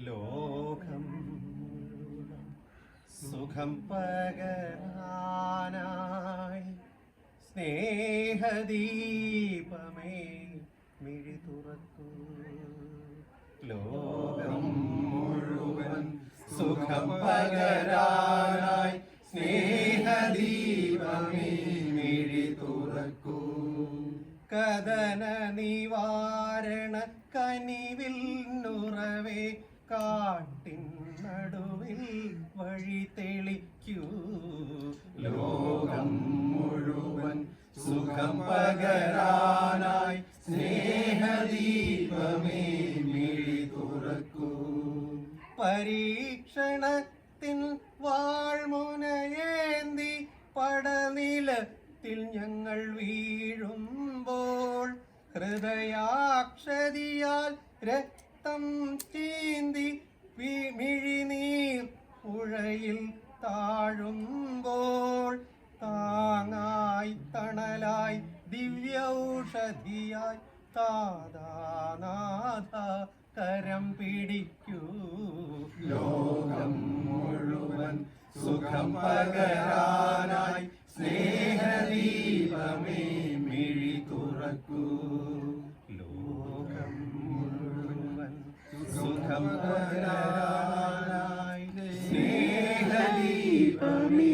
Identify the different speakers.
Speaker 1: ലോകം സുഖം പകരാനായി സ്നേഹദീപമേ മിഴി തുറക്കൂ. ലോകം മുഴുവൻ സുഖം പകരാനായി സ്നേഹദീപമേ മിഴി തുറക്കൂ. കഥന നിവാരണ കനിവിൽ നുറവേ കാട്ടിൻ നടുവിൽ വഴി തെളിക്കൂ. ലോകം മുഴുവൻ സുഖം പകരാനായി സ്നേഹദീപമേ മിഴി തുറക്കൂ. പരീക്ഷണത്തിൻ വാൾമുനയേന്തി പടനിലത്തിൽ ഞങ്ങൾ വീഴുമ്പോൾ ഹൃദയാക്ഷതിയാൽ രക്തം ചീന്തി മിഴിനീർ പുഴയിൽ താഴുമ്പോൾ താങ്ങായി തണലായി ദിവ്യൌഷധിയായി താതാനാഥ കരം പിടിക്കൂ. ലോകം മുഴുവൻ സുഖം പകരാനായി സ്നേഹദീപമേ മിഴി തുറക്കൂ. ലോകം മുഴുവൻ സുഖം പകരാനായി സ്നേഹദീപമേ